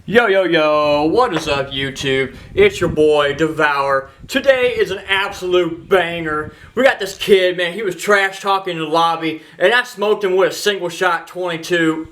Yo, what is up YouTube? It's your boy, Devour. Today is an absolute banger. We got this kid, man, he was trash talking in the lobby, and I smoked him with a single shot 22.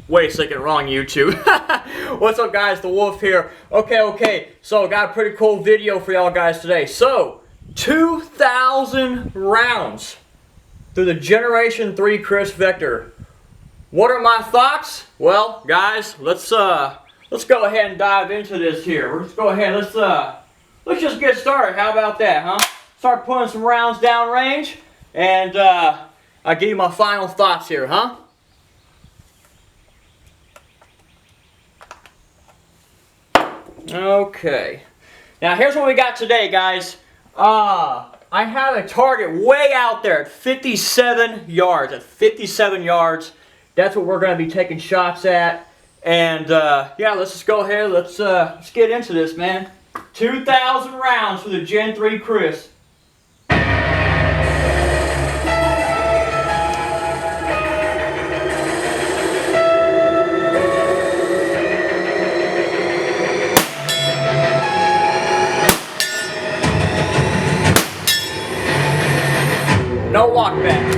Wait a second, wrong YouTube. What's up guys, the Wolf here. Okay, so I got a pretty cool video for y'all guys today. So, 2,000 rounds through the Generation 3 Kriss Vector. What are my thoughts? Well, guys, let's go ahead and dive into this here. Let's go ahead. Let's just get started. How about that, huh? Start putting some rounds down range, and I'll give you my final thoughts here, huh? Okay. Now here's what we got today, guys. I have a target way out there at 57 yards. At 57 yards. That's what we're going to be taking shots at. And yeah, let's just go ahead. Let's get into this, man. 2,000 rounds for the Gen 3 Kriss. No walk back.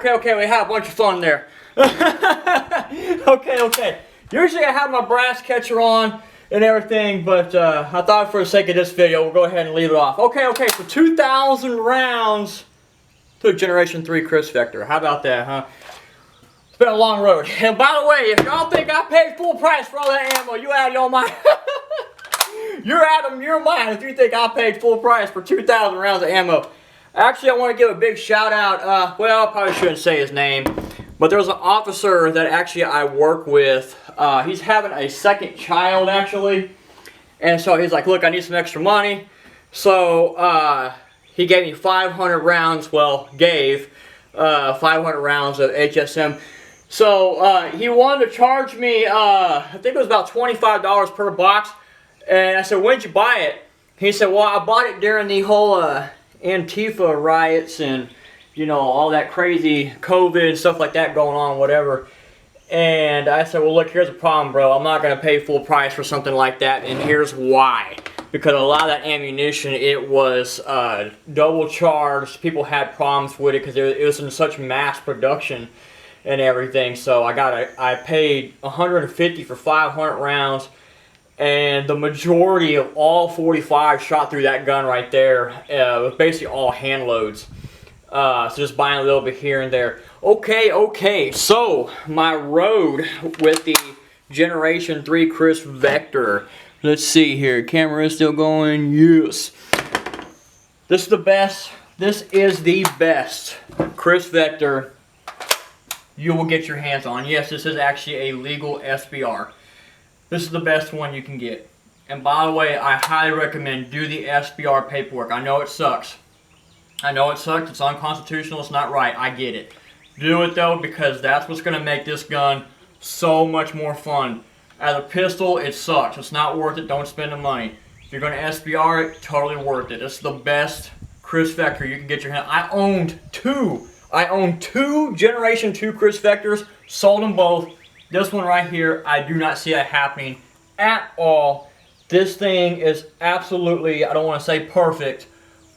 Okay, we had a bunch of fun there. Okay. Usually I have my brass catcher on and everything, but I thought for the sake of this video, we'll go ahead and leave it off. Okay, so 2,000 rounds to a Generation 3 Kriss Vector. How about that, huh? It's been a long road. And by the way, if y'all think I paid full price for all that ammo, you out of your mind. You're out of your mind if you think I paid full price for 2,000 rounds of ammo. Actually, I want to give a big shout out, well, I probably shouldn't say his name, but there was an officer that actually I work with. He's having a second child, actually, and so he's like, look, I need some extra money. So he gave me 500 rounds, well, gave 500 rounds of HSM. So he wanted to charge me, I think it was about $25 per box, and I said, when'd you buy it? He said, well, I bought it during the whole Antifa riots and, you know, all that crazy COVID and stuff like that going on, whatever. And I said, well, look, here's the problem, bro. I'm not going to pay full price for something like that, and here's why. Because a lot of that ammunition, it was double charged. People had problems with it because it was in such mass production and everything. So I paid $150 for 500 rounds, and the majority of all 45 shot through that gun right there. It was basically all hand loads. So just buying a little bit here and there. Okay, so my road with the Generation 3 Kriss Vector. Let's see here, camera is still going, yes. This is the best Kriss Vector you will get your hands on. Yes, this is actually a legal SBR. This is the best one you can get. And by the way, I highly recommend do the SBR paperwork. I know it sucks. I know it sucks, it's unconstitutional, it's not right, I get it. Do it though, because that's what's going to make this gun so much more fun. As a pistol, it sucks. It's not worth it, don't spend the money. If you're going to SBR it, totally worth it. It's the best Kriss Vector you can get your hand. I owned two Generation 2 Kriss Vectors, sold them both. This one right here, I do not see that happening at all. This thing is absolutely, I don't want to say perfect,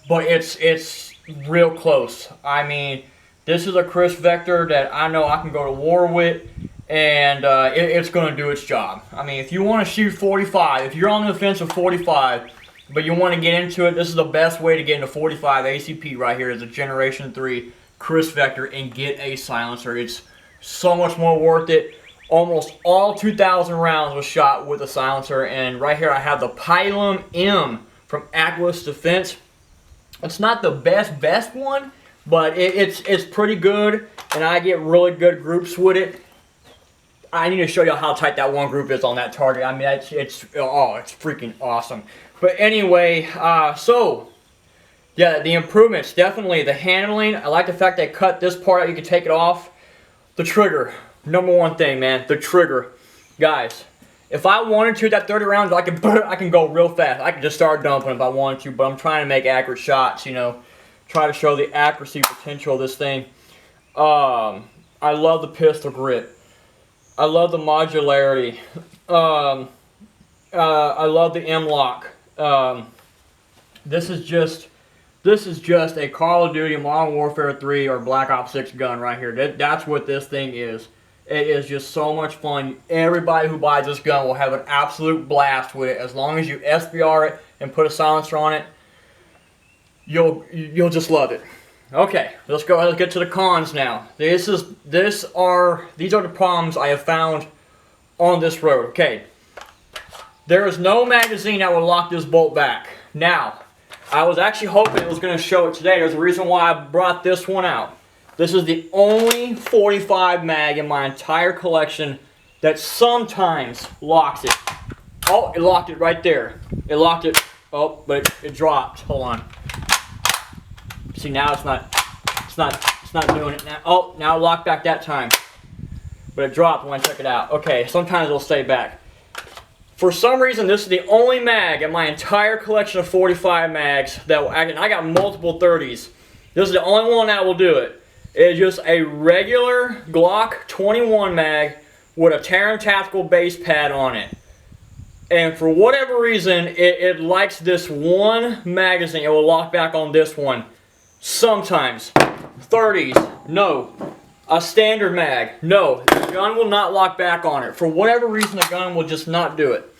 but it's real close. I mean, this is a Kriss Vector that I know I can go to war with, and it's going to do its job. I mean, if you want to shoot 45, if you're on the fence of 45, but you want to get into it, this is the best way to get into 45 ACP right here is a Generation 3 Kriss Vector and get a silencer. It's so much more worth it. Almost all 2,000 rounds was shot with a silencer, and right here I have the Pylum M from Aquas Defense. It's not the best one, but it's pretty good, and I get really good groups with it. I need to show you how tight that one group is on that target. I mean, it's freaking awesome. But anyway, so yeah, the improvements, definitely the handling. I like the fact they cut this part out, you can take it off. The trigger, number one thing, man, the trigger. Guys, if I wanted to, that 30 rounds, I can go real fast. I can just start dumping if I wanted to, but I'm trying to make accurate shots, you know. Try to show the accuracy potential of this thing. I love the pistol grip. I love the modularity. I love the M-lock. This is just a Call of Duty Modern Warfare 3 or Black Ops 6 gun right here. That's what this thing is. It is just so much fun. Everybody who buys this gun will have an absolute blast with it. As long as you SBR it and put a silencer on it, you'll just love it. Okay, let's go ahead and get to the cons now. These are the problems I have found on this road. Okay, there is no magazine that will lock this bolt back. Now, I was actually hoping it was going to show it today. There's a reason why I brought this one out. This is the only 45 mag in my entire collection that sometimes locks it. Oh, it locked it right there. It locked it. Oh, but it dropped. Hold on. See, now it's not doing it now. Oh, now it locked back that time. But it dropped when I took it out. Okay, sometimes it'll stay back. For some reason, this is the only mag in my entire collection of 45 mags that will act, and I got multiple 30s. This is the only one that will do it. It is just a regular Glock 21 mag with a Terran Tactical base pad on it. And for whatever reason, it likes this one magazine. It will lock back on this one. Sometimes. 30s, no. A standard mag, no. The gun will not lock back on it. For whatever reason, the gun will just not do it.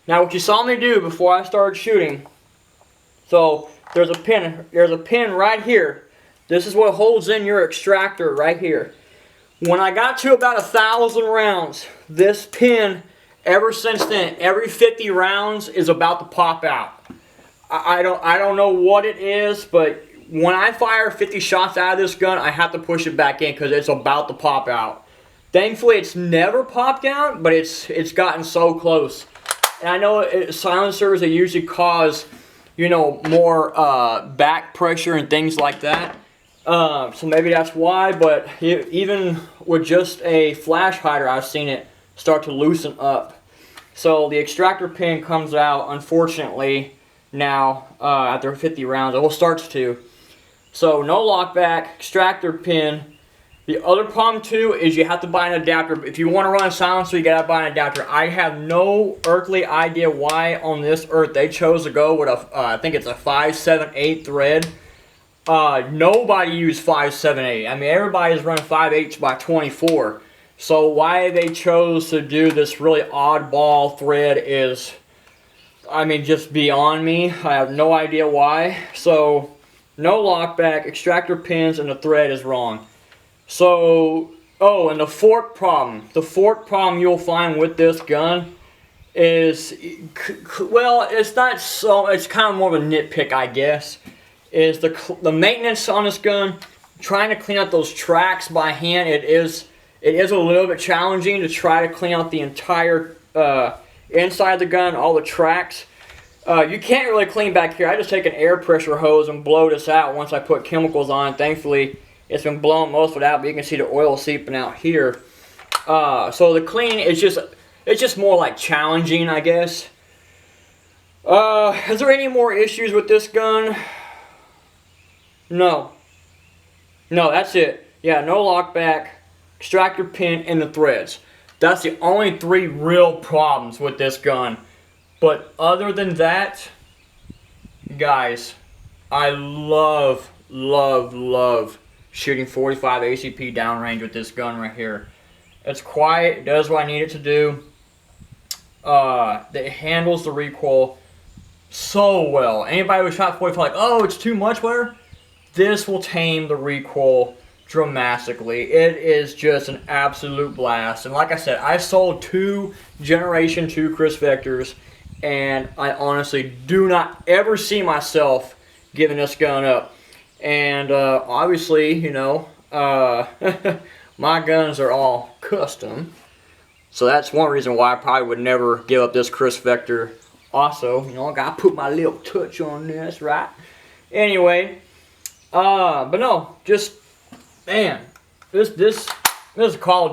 Now, what you saw me do before I started shooting, so there's a pin right here. This is what holds in your extractor right here. When I got to about 1,000 rounds, this pin, ever since then, every 50 rounds is about to pop out. I don't know what it is, but when I fire 50 shots out of this gun, I have to push it back in because it's about to pop out. Thankfully, it's never popped out, but it's gotten so close. And I know silencers, they usually cause, you know, more back pressure and things like that. So maybe that's why, but even with just a flash hider, I've seen it start to loosen up. So the extractor pin comes out, unfortunately, now after 50 rounds. It starts to. So no lockback, extractor pin, The other problem too is you have to buy an adapter. If you want to run a silencer, you gotta buy an adapter. I have no earthly idea why on this earth they chose to go with a, I think it's a 5/7/8 thread. Nobody used 5/7/8. I mean, everybody's running 5/8 by 24. So why they chose to do this really oddball thread is, I mean, just beyond me. I have no idea why. So no lockback, extractor pins, and the thread is wrong. So, oh, and the fork problem. The fork problem you'll find with this gun is, well, it's not so, it's kind of more of a nitpick, I guess, is the maintenance on this gun. Trying to clean out those tracks by hand, it is a little bit challenging to try to clean out the entire inside of the gun, all the tracks. You can't really clean back here. I just take an air pressure hose and blow this out once I put chemicals on. Thankfully, it's been blowing most of it out, but you can see the oil seeping out here. So the cleaning is just more like challenging, I guess. Is there any more issues with this gun? No. No, that's it. Yeah, no lockback, extractor pin, and the threads. That's the only 3 real problems with this gun. But other than that, guys, I love shooting 45 ACP downrange with this gun right here. It's quiet, it does what I need it to do. It handles the recoil so well. Anybody who shot 45 like, oh, it's too much, whatever, this will tame the recoil dramatically. It is just an absolute blast. And like I said, I sold 2 Generation 2 Kriss Vectors, and I honestly do not ever see myself giving this gun up. And obviously, you know, my guns are all custom. So that's one reason why I probably would never give up this Kriss Vector. Also, you know, I gotta put my little touch on this, right? Anyway, but no, just, man, this is Call of Duty.